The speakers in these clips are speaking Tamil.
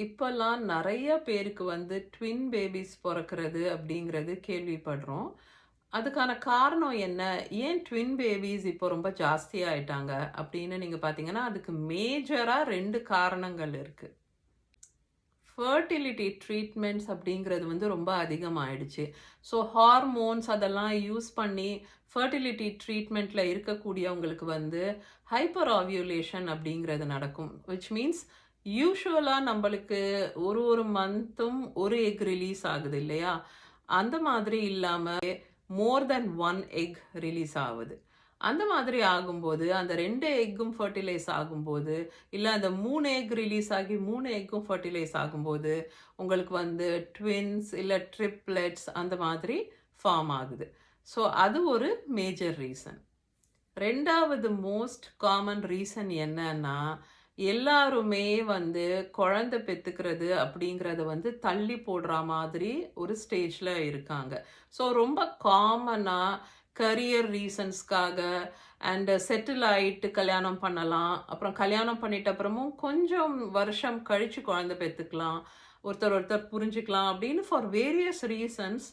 இப்பல்லாம் நெறைய பேருக்கு வந்து ட்வின் பேபீஸ் பொறக்கிறது அப்படிங்கிறது கேள்விப்படுறோம். அதுக்கான காரணம் என்ன? ஏன் ட்வின் பேபீஸ் இப்போ ரொம்ப ஜாஸ்தியாயிட்டாங்க அப்படின்னு நீங்க பார்த்தீங்கன்னா, அதுக்கு மேஜரா 2 காரணங்கள் இருக்கு. ஃபெர்டிலிட்டி ட்ரீட்மெண்ட்ஸ் அப்படிங்கிறது வந்து ரொம்ப அதிகமாயிடுச்சு. ஸோ ஹார்மோன்ஸ் அதெல்லாம் யூஸ் பண்ணி ஃபெர்டிலிட்டி ட்ரீட்மெண்ட்ல இருக்கக்கூடியவங்களுக்கு வந்து ஹைப்பர் ஓவியுலேஷன் அப்படிங்கிறது நடக்கும். விச் மீன்ஸ் யூசுவலா நம்பளுக்கு ஒரு மந்த்தும் ஒரு எக் ரிலீஸ் ஆகுது இல்லையா? அந்த மாதிரி இல்லாம மோர் தென் 1 எக் ரிலீஸ் ஆவுது. அந்த மாதிரி ஆகும்போது, அந்த 2 எக்கும் ஃபெர்டிலைஸ் ஆகும்போது, இல்ல அந்த 3 எக் ரிலீஸ் ஆகி 3 எக்கும் ஃபெர்டிலைஸ் ஆகும்போது, உங்களுக்கு வந்து ட்வின்ஸ் இல்ல ட்ரிப்லெட்ஸ் அந்த மாதிரி ஃபார்ம் ஆகுது. ஸோ அது ஒரு மேஜர் ரீசன். 2வது மோஸ்ட் காமன் ரீசன் என்னன்னா, எல்லாருமே வந்து குழந்தை பெத்துக்கிறது அப்படிங்கிறத வந்து தள்ளி போடுற மாதிரி ஒரு ஸ்டேஜ்ல இருக்காங்க. ஸோ ரொம்ப காமனா கரியர் ரீசன்ஸ்க்காக அண்ட் செட்டில் ஆயிட்டு கல்யாணம் பண்ணலாம். அப்புறம் கல்யாணம் பண்ணிட்ட அப்புறமும் கொஞ்சம் வருஷம் கழிச்சு குழந்தை பெத்துக்கலாம். ஒருத்தர் புரிஞ்சுக்கலாம் அப்படின்னு ஃபார் வேரியஸ் ரீசன்ஸ்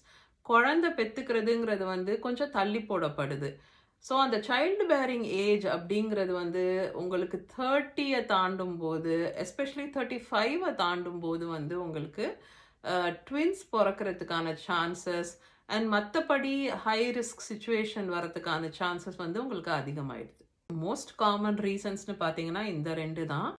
குழந்தை பெத்துக்கிறதுங்கிறது வந்து கொஞ்சம் தள்ளி போடப்படுது. ஸோ அந்த சைல்டு பேரிங் ஏஜ் அப்படிங்கிறது வந்து உங்களுக்கு 30ய தாண்டும்போது, எஸ்பெஷலி 35 தாண்டும்போது வந்து உங்களுக்கு ட்வின்ஸ் பொறக்கிறதுக்கான சான்சஸ் அண்ட் மத்தபடி ஹை ரிஸ்க் சிச்சுவேஷன் வரதுக்கான சான்சஸ் வந்து உங்களுக்கு அதிகமாயிடுது. மோஸ்ட் காமன் ரீசன்ஸ்னு பார்த்தீங்கன்னா இந்த 2 தான்.